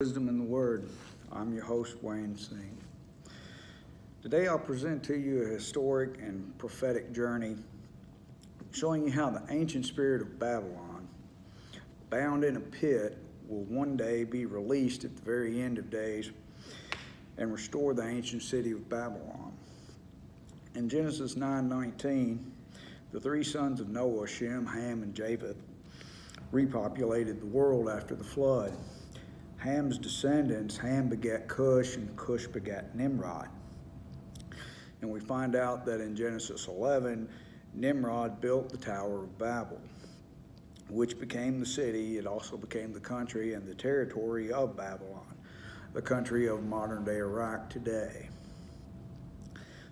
Wisdom in the Word. I'm your host, Wayne Singh. Today I'll present to you a historic and prophetic journey showing you how the ancient spirit of Babylon, bound in a pit, will one day be released at the very end of days and restore the ancient city of Babylon. In Genesis 9:19, the three sons of Noah, Shem, Ham, and Japheth, repopulated the world after the flood. Ham's descendants, Ham begat Cush, and Cush begat Nimrod. And we find out that in Genesis 11, Nimrod built the Tower of Babel, which became the city. It also became the country and the territory of Babylon, the country of modern-day Iraq today.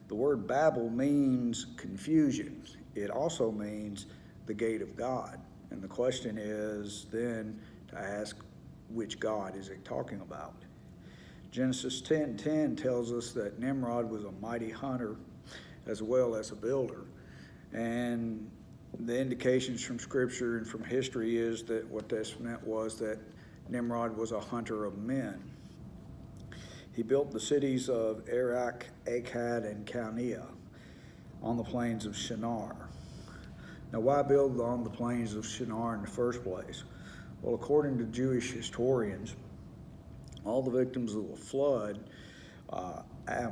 The word Babel means confusion. It also means the gate of God. And the question is then to ask, which God is it talking about? Genesis 10:10 tells us that Nimrod was a mighty hunter as well as a builder. And the indications from Scripture and from history is that what this meant was that Nimrod was a hunter of men. He built the cities of Erech, Akkad, and Chaldea on the plains of Shinar. Now, why build on the plains of Shinar in the first place? Well, according to Jewish historians, all the victims of the flood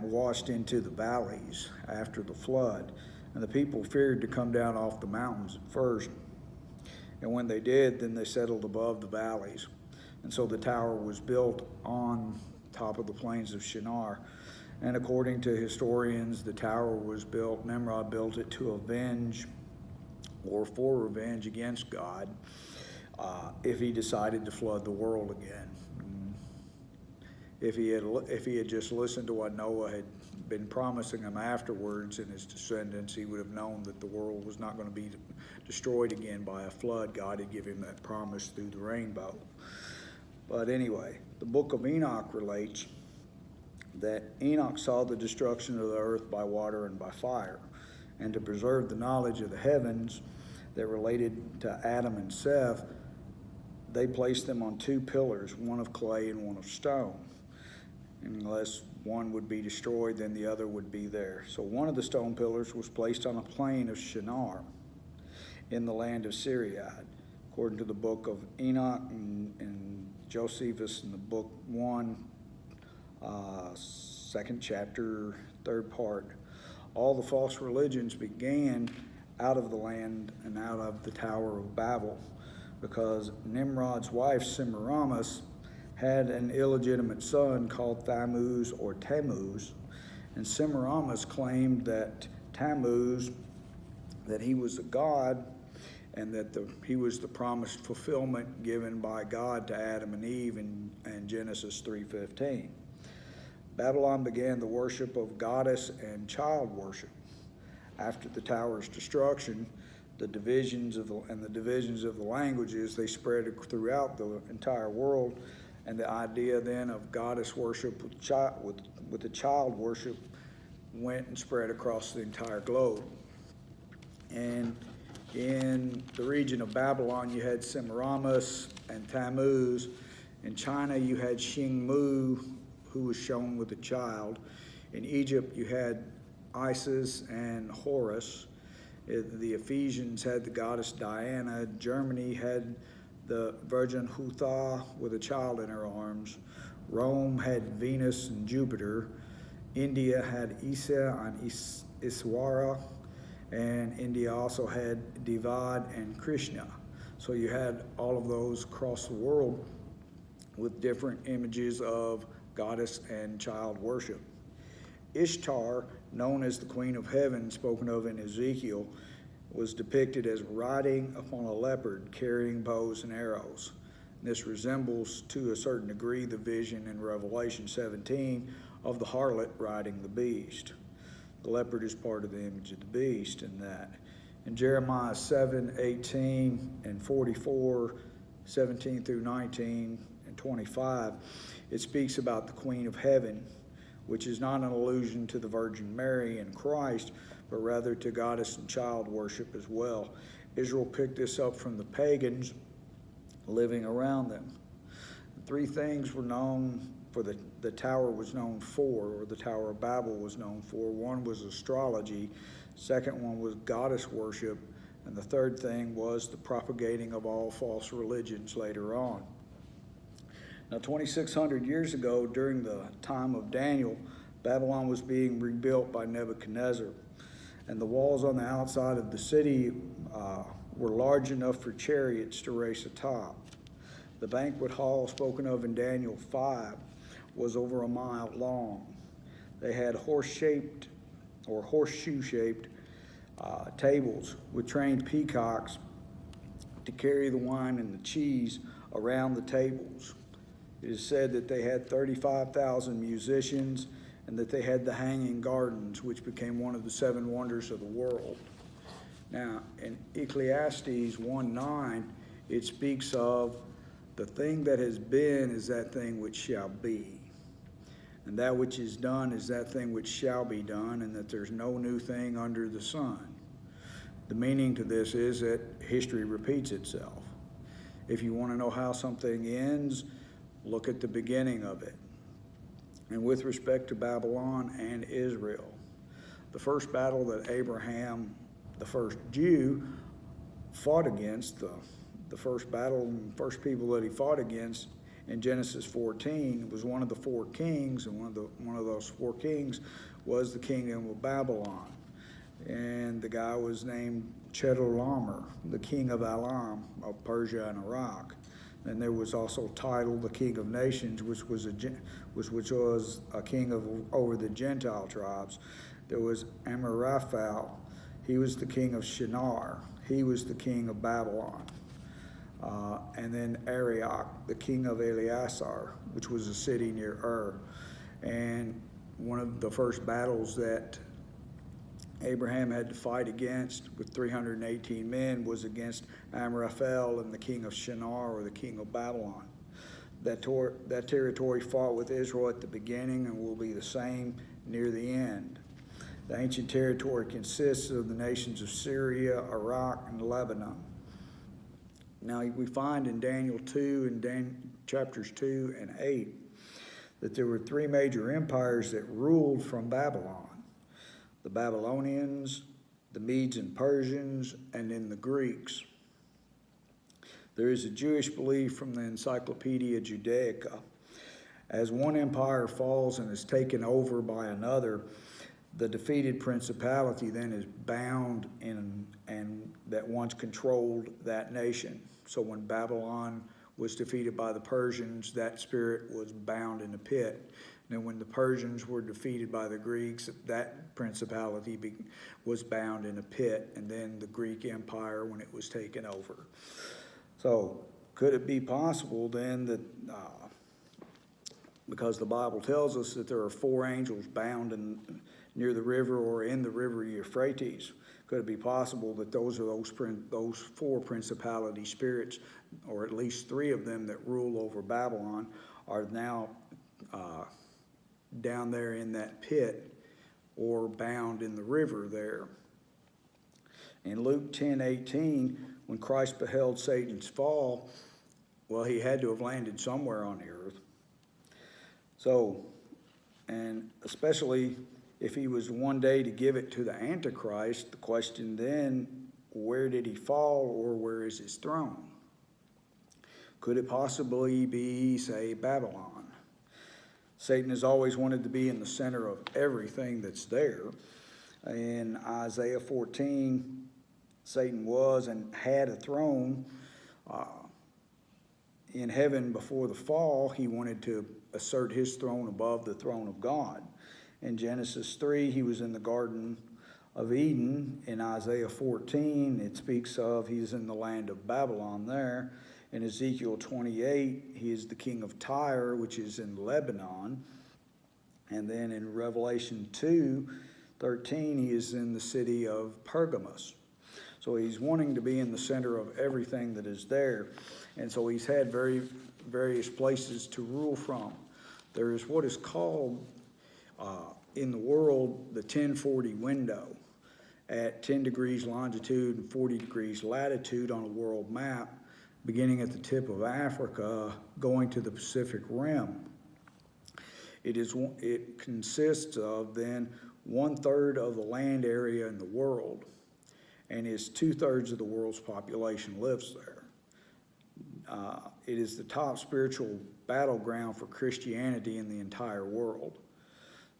washed into the valleys after the flood, and the people feared to come down off the mountains at first. And when they did, then they settled above the valleys. And so the tower was built on top of the plains of Shinar. And according to historians, the tower was built, Nimrod built it to avenge or for revenge against God if he decided to flood the world again. If he had just listened to what Noah had been promising him afterwards and his descendants, he would have known that the world was not going to be destroyed again by a flood. God had given him that promise through the rainbow. But anyway, the book of Enoch relates that Enoch saw the destruction of the earth by water and by fire, and to preserve the knowledge of the heavens that related to Adam and Seth, they placed them on two pillars, one of clay and one of stone. And unless one would be destroyed, then the other would be there. So one of the stone pillars was placed on a plain of Shinar in the land of Syria, according to the book of Enoch and Josephus in the book 1, 2nd chapter, 3rd part. All the false religions began out of the land and out of the Tower of Babel, because Nimrod's wife, Semiramis, had an illegitimate son called Tammuz or Tammuz, and Semiramis claimed that Tammuz, that he was a god, and that he was the promised fulfillment given by God to Adam and Eve in Genesis 3:15. Babylon began the worship of goddess and child worship. After the tower's destruction, the divisions of the languages, they spread throughout the entire world, and the idea then of goddess worship with the child worship went and spread across the entire globe. And in the region of Babylon, you had Semiramis and Tammuz. In China, you had Xingmu, who was shown with a child. In Egypt, you had Isis and Horus. The Ephesians had the goddess Diana. Germany had the Virgin Hutha with a child in her arms. Rome had Venus and Jupiter. India had Isa and Iswara. And India also had Divad and Krishna. So you had all of those across the world with different images of goddess and child worship. Ishtar, known as the Queen of Heaven, spoken of in Ezekiel, was depicted as riding upon a leopard carrying bows and arrows. This resembles to a certain degree the vision in Revelation 17 of the harlot riding the beast. The leopard is part of the image of the beast in that. In Jeremiah 7:18 and 44, 17 through 19 and 25, it speaks about the Queen of Heaven, which is not an allusion to the Virgin Mary and Christ, but rather to goddess and child worship as well. Israel picked this up from the pagans living around them. Three things were known for the tower was known for, or the Tower of Babel was known for. One was astrology, second one was goddess worship, and the third thing was the propagating of all false religions later on. Now, 2,600 years ago, during the time of Daniel, Babylon was being rebuilt by Nebuchadnezzar, and the walls on the outside of the city were large enough for chariots to race atop. The banquet hall spoken of in Daniel 5 was over a mile long. They had horse-shaped or horseshoe-shaped tables with trained peacocks to carry the wine and the cheese around the tables. It is said that they had 35,000 musicians and that they had the hanging gardens, which became one of the seven wonders of the world. Now, in Ecclesiastes 1:9, it speaks of the thing that has been is that thing which shall be. And that which is done is that thing which shall be done, and that there's no new thing under the sun. The meaning to this is that history repeats itself. If you want to know how something ends, look at the beginning of it. And with respect to Babylon and Israel, the first battle that Abraham, the first Jew, fought against, the first battle and first people that he fought against in Genesis 14 was one of the four kings, and one of those four kings was the kingdom of Babylon. And the guy was named Chedorlaomer, the king of Elam, of Persia and Iraq. And there was also Tidal, the king of nations, which was a king over the Gentile tribes. There was Amraphel, he was the king of Shinar. He was the king of Babylon. And then Arioch, the king of Eleazar, which was a city near Ur. And one of the first battles that Abraham had to fight against with 318 men was against Amraphel and the king of Shinar, or the king of Babylon. That territory fought with Israel at the beginning and will be the same near the end. The ancient territory consists of the nations of Syria, Iraq, and Lebanon. Now, we find in Daniel 2 and chapters 2 and 8 that there were three major empires that ruled from Babylon: the Babylonians, the Medes and Persians, and then the Greeks. There is a Jewish belief from the Encyclopedia Judaica. As one empire falls and is taken over by another, the defeated principality then is bound in, and that once controlled that nation. So when Babylon was defeated by the Persians, that spirit was bound in a pit. And then when the Persians were defeated by the Greeks, that principality was bound in a pit. And then the Greek Empire, when it was taken over. So could it be possible then that, because the Bible tells us that there are four angels bound near the river or in the river Euphrates, could it be possible that those are those four principality spirits, or at least three of them that rule over Babylon, are now down there in that pit or bound in the river there? In Luke 10:18, when Christ beheld Satan's fall, well, he had to have landed somewhere on the earth. So, and especially if he was one day to give it to the Antichrist, the question then, where did he fall, or where is his throne? Could it possibly be, say, Babylon? Satan has always wanted to be in the center of everything that's there. In Isaiah 14, Satan was and had a throne in heaven before the fall. He wanted to assert his throne above the throne of God. In Genesis 3, he was in the Garden of Eden. In Isaiah 14, it speaks of he's in the land of Babylon there. In Ezekiel 28, he is the king of Tyre, which is in Lebanon. And then in Revelation 2:13, he is in the city of Pergamos. So he's wanting to be in the center of everything that is there. And so he's had various places to rule from. There is what is called in the world the 1040 window at 10 degrees longitude and 40 degrees latitude on a world map. beginning at the tip of Africa, going to the Pacific Rim. It consists of then 1/3 of the land area in the world, and is 2/3 of the world's population lives there. It is the top spiritual battleground for Christianity in the entire world.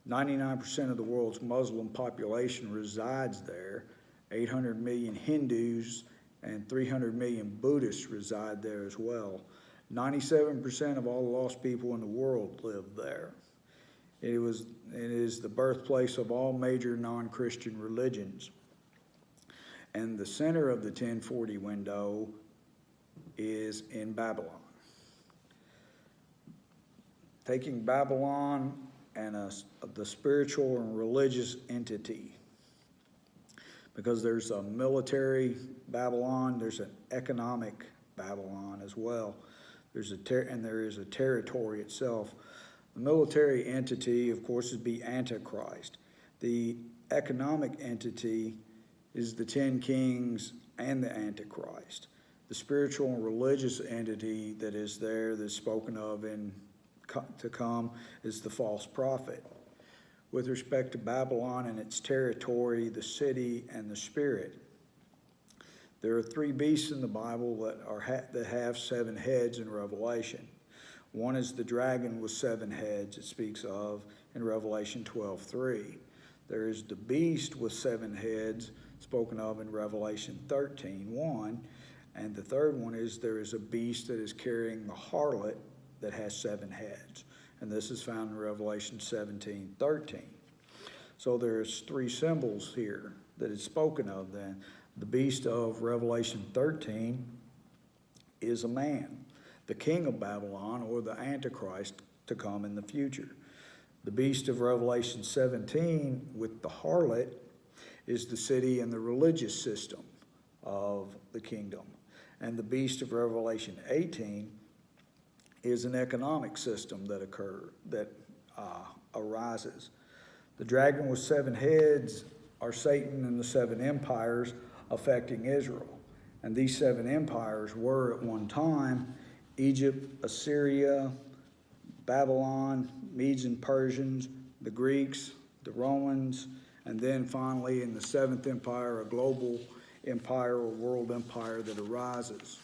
99% of the world's Muslim population resides there. 800 million Hindus and 300 million Buddhists reside there as well. 97% of all the lost people in the world live there. It is the birthplace of all major non-Christian religions. And the center of the 1040 window is in Babylon. Taking Babylon and the spiritual and religious entity, because there's a military Babylon, there's an economic Babylon as well. And there is a territory itself. The military entity, of course, would be Antichrist. The economic entity is the 10 kings and the Antichrist. The spiritual and religious entity that is there, that's spoken of to come, is the false prophet. With respect to Babylon and its territory, the city, and the spirit, there are 3 beasts in the Bible that have 7 heads in Revelation. One is the dragon with 7 heads it speaks of in Revelation 12:3. There is the beast with 7 heads spoken of in Revelation 13:1. And the third one is there is a beast that is carrying the harlot that has 7 heads. And this is found in Revelation 17:13. So there's 3 symbols here that is spoken of then. The beast of Revelation 13 is a man, the king of Babylon, or the Antichrist to come in the future. The beast of Revelation 17 with the harlot is the city and the religious system of the kingdom. And the beast of Revelation 18 is an economic system that arises. The dragon with 7 heads are Satan and the 7 empires affecting Israel. And these 7 empires were at one time Egypt, Assyria, Babylon, Medes and Persians, the Greeks, the Romans, and then finally in the 7th empire, a global empire or world empire that arises.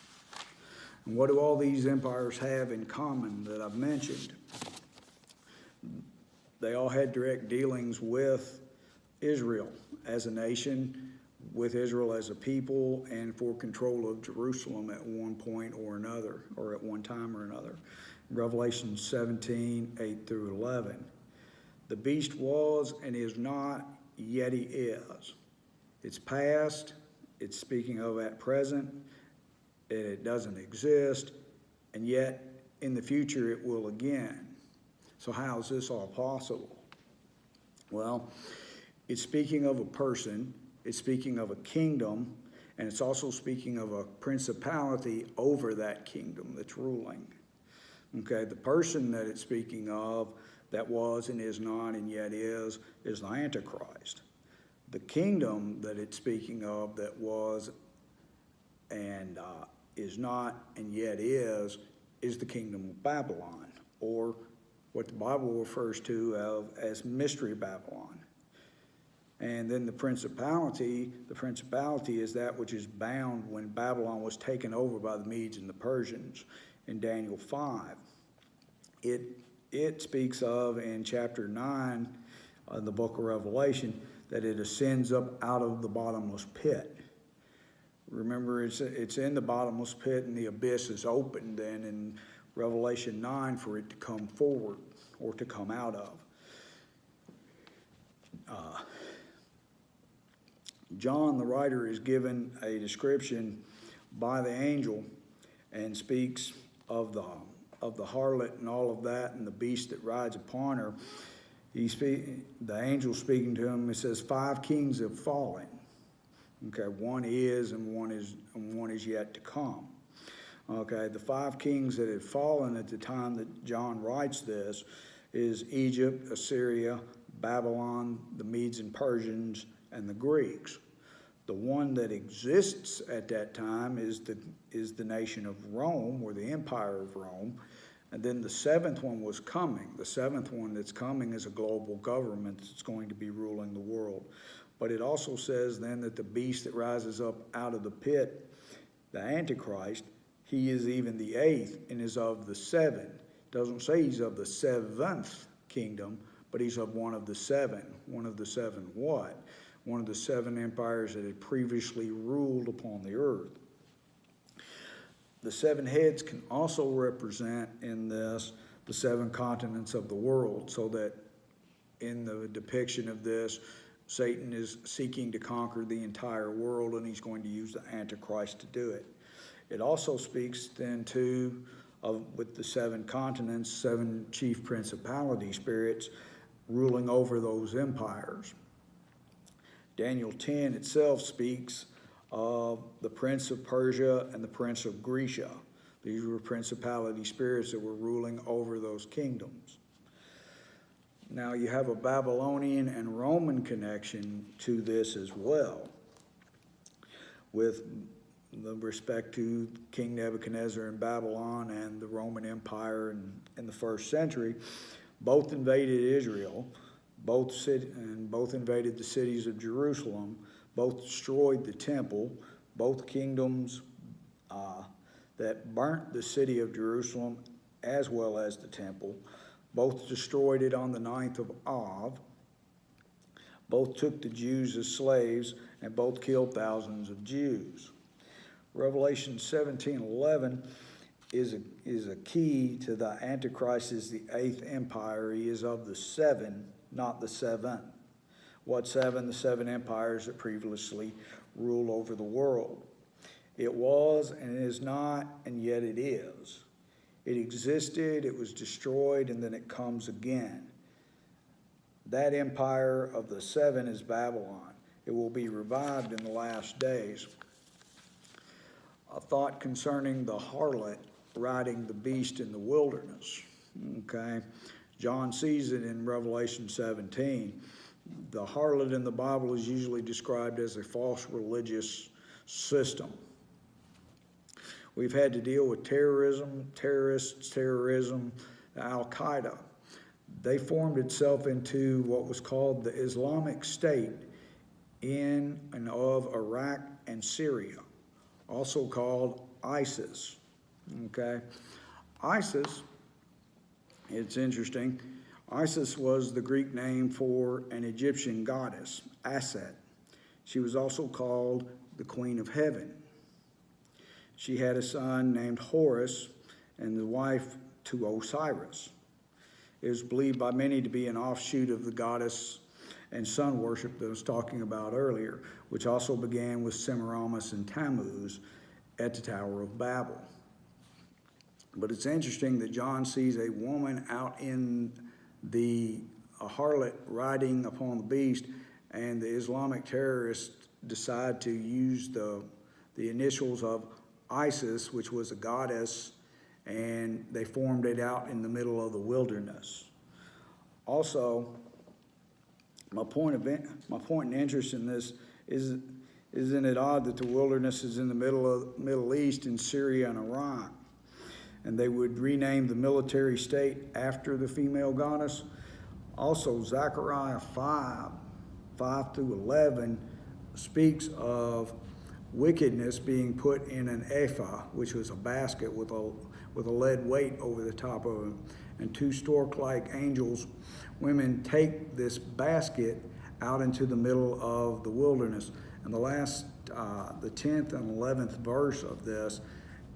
And what do all these empires have in common that I've mentioned? They all had direct dealings with Israel as a nation, with Israel as a people, and for control of Jerusalem at one point or another, or at one time or another. Revelation 17:8-11. The beast was and is not, yet he is. It's past, it's speaking of at present, and it doesn't exist, and yet in the future it will again. So how is this all possible? Well, it's speaking of a person, it's speaking of a kingdom, and it's also speaking of a principality over that kingdom that's ruling. Okay, the person that it's speaking of that was and is not and yet is the Antichrist. The kingdom that it's speaking of that was and is not and yet is the kingdom of Babylon, or what the Bible refers to as Mystery Babylon. And then the principality is that which is bound when Babylon was taken over by the Medes and the Persians in Daniel 5. It speaks of in chapter 9 of the book of Revelation that it ascends up out of the bottomless pit. Remember, it's in the bottomless pit, and the abyss is opened then in Revelation 9 for it to come forward or to come out of. John, the writer, is given a description by the angel and speaks of the harlot and all of that and the beast that rides upon her. The angel speaking to him, it says 5 kings have fallen. Okay, one is and one is yet to come. Okay, the 5 kings that had fallen at the time that John writes this is Egypt, Assyria, Babylon, the Medes and Persians, and the Greeks. The one that exists at that time is the nation of Rome, or the empire of Rome. And then the seventh one was coming. The seventh one that's coming is a global government that's going to be ruling the world. But it also says then that the beast that rises up out of the pit, the Antichrist, he is even the eighth and is of the seven. It doesn't say he's of the seventh kingdom, but he's of one of the seven. One of the seven what? One of the seven empires that had previously ruled upon the earth. The seven heads can also represent in this the seven continents of the world, so that in the depiction of this, Satan is seeking to conquer the entire world, and he's going to use the Antichrist to do it. It also speaks then too of, with the seven continents, seven chief principality spirits ruling over those empires. Daniel 10 itself speaks of the prince of Persia and the prince of Grecia. These were principality spirits that were ruling over those kingdoms. Now you have a Babylonian and Roman connection to this as well, with the respect to King Nebuchadnezzar in Babylon and the Roman Empire in the first century. Both invaded Israel, both invaded the cities of Jerusalem, both destroyed the temple. Both kingdoms that burnt the city of Jerusalem as well as the temple. Both destroyed it on the 9th of Av. Both took the Jews as slaves, and both killed thousands of Jews. Revelation 17:11 is a key to the Antichrist is the eighth empire. He is of the seven, not the seven. What seven? The seven empires that previously ruled over the world. It was, and it is not, and yet it is. It existed, it was destroyed, and then it comes again. That empire of the seven is Babylon. It will be revived in the last days. A thought concerning the harlot riding the beast in the wilderness. Okay, John sees it in Revelation 17. The harlot in the Bible is usually described as a false religious system. We've had to deal with terrorists, Al-Qaeda. They formed itself into what was called the Islamic State in and of Iraq and Syria, also called ISIS. Okay, ISIS, it's interesting. Isis was the Greek name for an Egyptian goddess, Aset. She was also called the Queen of Heaven. She had a son named Horus and the wife to Osiris. It was believed by many to be an offshoot of the goddess and sun worship that I was talking about earlier, which also began with Semiramis and Tammuz at the Tower of Babel. But it's interesting that John sees a woman out in a harlot riding upon the beast, and the Islamic terrorists decide to use the initials of Isis, which was a goddess, and they formed it out in the middle of the wilderness. Also, my point and interest in this is, isn't it odd that the wilderness is in the Middle East, in Syria and Iraq, and they would rename the military state after the female goddess? Also, Zechariah 5 through 11 speaks of wickedness being put in an ephah, which was a basket with a lead weight over the top of it, and two stork-like angels, women, take this basket out into the middle of the wilderness. And the 10th and 11th verse of this,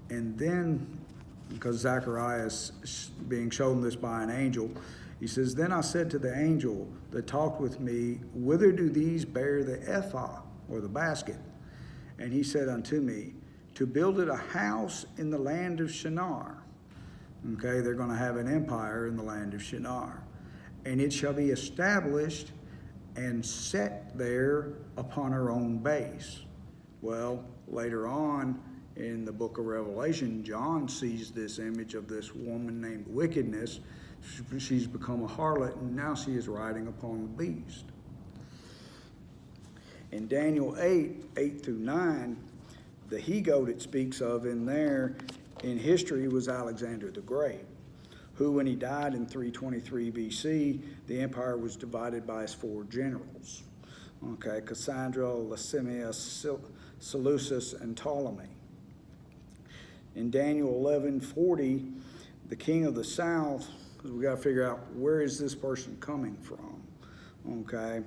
and then, because Zechariah is being shown this by an angel, he says, "Then I said to the angel that talked with me, whither do these bear the ephah, or the basket? And he said unto me, to build it a house in the land of Shinar." Okay, they're going to have an empire in the land of Shinar. "And it shall be established and set there upon her own base." Well, later on in the book of Revelation, John sees this image of this woman named Wickedness. She's become a harlot, and now she is riding upon the beast. In Daniel 8 through 9, the he-goat it speaks of in there in history was Alexander the Great, who, when he died in 323 BC, the empire was divided by his four generals, okay, Cassandra, Licinius, Seleucus, and Ptolemy. In Daniel 11:40, the king of the south, because we got to figure out where is this person coming from, okay?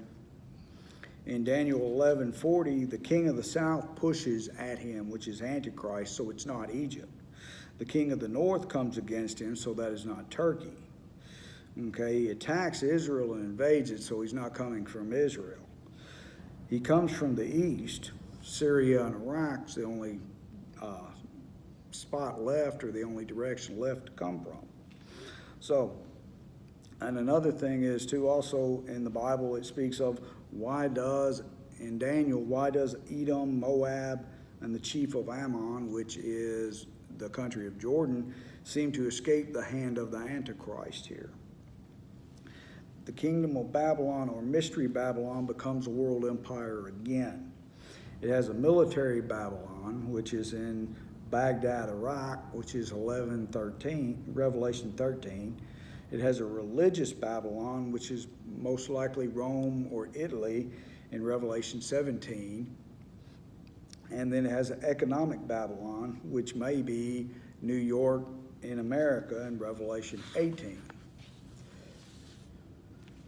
In Daniel 11:40, the king of the south pushes at him, which is Antichrist, so it's not Egypt. The king of the north comes against him, so that is not Turkey. Okay, he attacks Israel and invades it, so he's not coming from Israel. He comes from the east. Syria and Iraq's the only spot left, or the only direction left to come from. So, and another thing is too, also in the Bible it speaks of in Daniel, why does Edom, Moab, and the chief of Ammon, which is the country of Jordan, seem to escape the hand of the Antichrist here? The kingdom of Babylon, or mystery Babylon, becomes a world empire again. It has a military Babylon, which is in Baghdad, Iraq, which is Revelation 13. It has a religious Babylon, which is most likely Rome or Italy in Revelation 17. And then it has an economic Babylon, which may be New York in America in Revelation 18.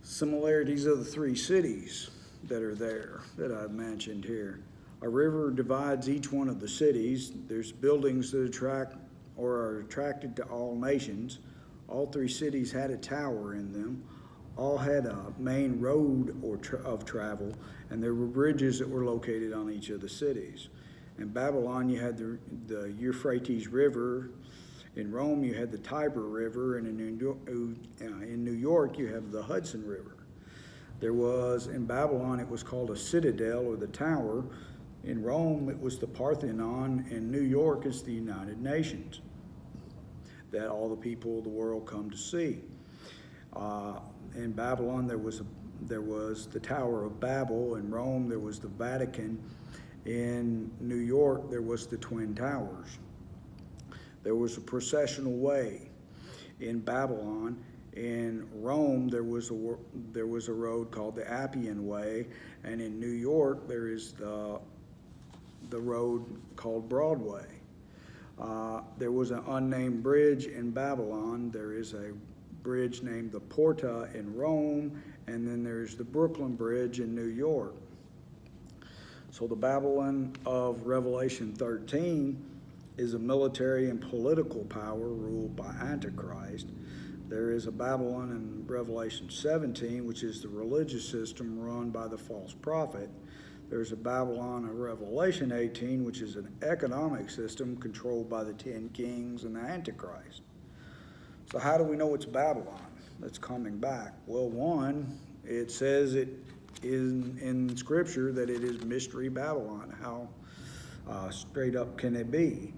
Similarities of the three cities that are there that I've mentioned here. A river divides each one of the cities. There's buildings that attract or are attracted to all nations. All three cities had a tower in them. All had a main road of travel, and there were bridges that were located on each of the cities. In Babylon, you had the Euphrates River. In Rome, you had the Tiber River, and in New York, you have the Hudson River. In Babylon, it was called a citadel, or the tower. In Rome, it was the Parthenon. In New York, it's the United Nations that all the people of the world come to see. In Babylon, there was the Tower of Babel. In Rome, there was the Vatican. In New York, there was the Twin Towers. There was a processional way in Babylon. In Rome, there was a road called the Appian Way, and in New York, there is the road called Broadway. There was an unnamed bridge in Babylon. There is a bridge named the Porta in Rome, and then there's the Brooklyn Bridge in New York. So the Babylon of Revelation 13 is a military and political power ruled by Antichrist. There is a Babylon in Revelation 17, which is the religious system run by the false prophet. There's a Babylon in Revelation 18, which is an economic system controlled by the 10 kings and the Antichrist. So how do we know it's Babylon that's coming back? Well, one, it says it is in Scripture that it is mystery Babylon. How straight up can it be?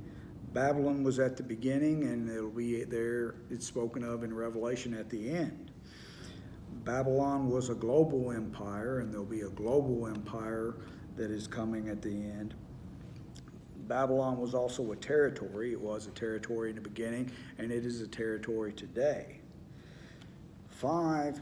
Babylon was at the beginning, and it'll be there. It's spoken of in Revelation at the end. Babylon was a global empire, and there'll be a global empire that is coming at the end. Babylon was also a territory. It was a territory in the beginning, and it is a territory today. 5,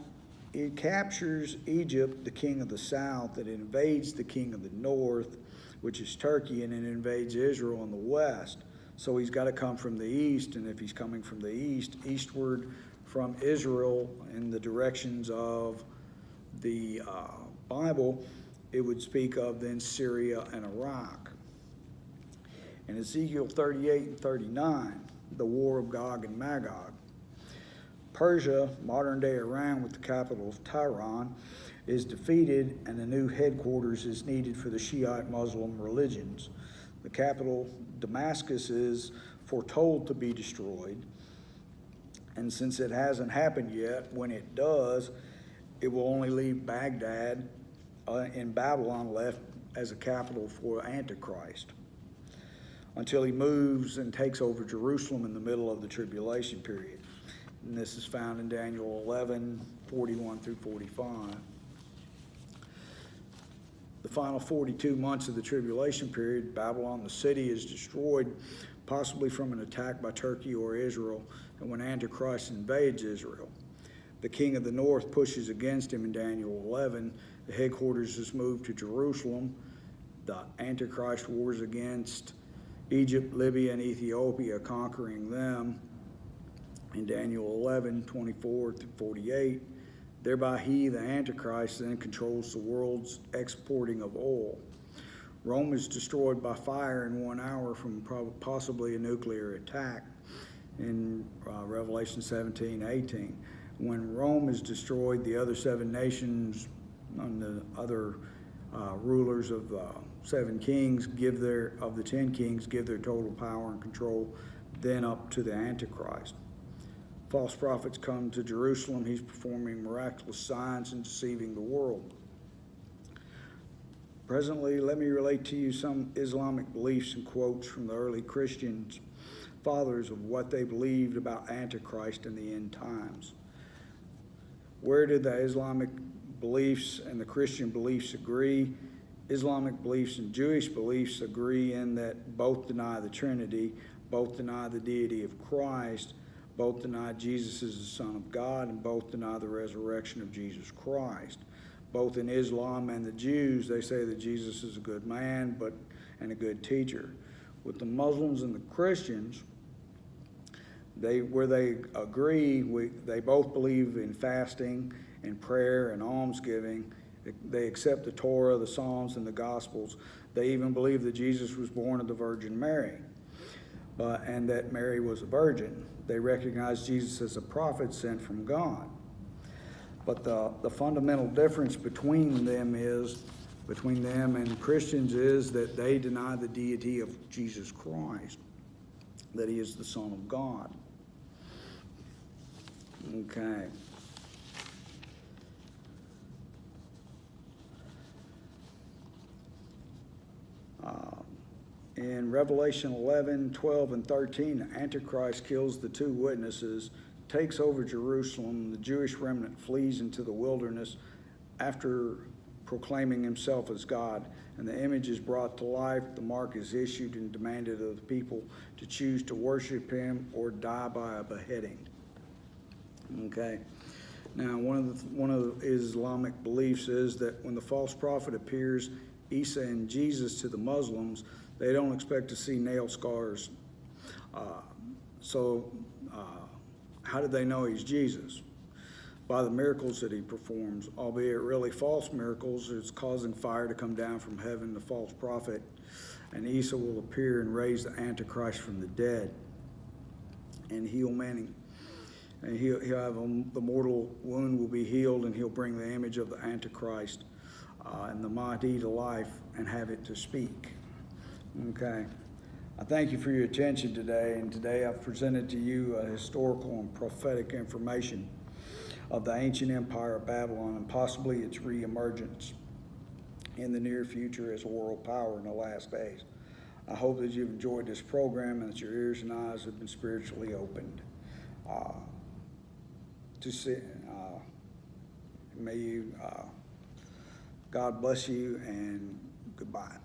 it captures Egypt, the king of the south. It invades the king of the north, which is Turkey, and it invades Israel in the west. So he's got to come from the east, and if he's coming from the east, eastward from Israel in the directions of the Bible, it would speak of then Syria and Iraq. In Ezekiel 38 and 39, the war of Gog and Magog. Persia, modern-day Iran with the capital of Tehran, is defeated, and a new headquarters is needed for the Shiite Muslim religions. The capital, Damascus, is foretold to be destroyed. And since it hasn't happened yet, when it does, it will only leave Baghdad in Babylon left as a capital for Antichrist until he moves and takes over Jerusalem in the middle of the tribulation period. And this is found in Daniel 11, 41 through 45. the final 42 months of the tribulation period, Babylon, the city, is destroyed, possibly from an attack by Turkey or Israel, and when Antichrist invades Israel. The king of the north pushes against him in Daniel 11. The headquarters is moved to Jerusalem. The Antichrist wars against Egypt, Libya, and Ethiopia, conquering them in Daniel 11, 24 through 48. Thereby he, the Antichrist, then controls the world's exporting of oil. Rome is destroyed by fire in 1 hour from possibly a nuclear attack in Revelation 17, 18. When Rome is destroyed, the other 7 nations and the other rulers of the 7 kings of the 10 kings give their total power and control then up to the Antichrist. False prophets come to Jerusalem. He's performing miraculous signs and deceiving the world. Presently, let me relate to you some Islamic beliefs and quotes from the early Christians, fathers, of what they believed about Antichrist in the end times. Where did the Islamic beliefs and the Christian beliefs agree? Islamic beliefs and Jewish beliefs agree in that both deny the Trinity, both deny the deity of Christ, both deny Jesus is the Son of God, and both deny the resurrection of Jesus Christ. Both in Islam and the Jews, they say that Jesus is a good man and a good teacher. With the Muslims and the Christians, they agree, they both believe in fasting and prayer and almsgiving. They accept the Torah, the Psalms, and the Gospels. They even believe that Jesus was born of the Virgin Mary, and that Mary was a virgin. They recognize Jesus as a prophet sent from God. But the fundamental difference between them and Christians is that they deny the deity of Jesus Christ, that he is the Son of God. Okay. In Revelation 11, 12, and 13, the Antichrist kills the 2 witnesses, takes over Jerusalem. The Jewish remnant flees into the wilderness after proclaiming himself as God, and the image is brought to life. The mark is issued and demanded of the people to choose to worship him or die by a beheading. Okay. Now, one of the Islamic beliefs is that when the false prophet appears, Isa and Jesus, to the Muslims, they don't expect to see nail scars. How did they know he's Jesus? By the miracles that he performs, albeit really false miracles. It's causing fire to come down from heaven, the false prophet, and Isa will appear and raise the Antichrist from the dead and heal many. And he'll have the mortal wound will be healed, and he'll bring the image of the Antichrist and the Mahdi to life and have it to speak. Okay. I thank you for your attention today, and today I've presented to you a historical and prophetic information of the ancient empire of Babylon and possibly its reemergence in the near future as a world power in the last days. I hope that you've enjoyed this program and that your ears and eyes have been spiritually opened. May you, God bless you, and goodbye.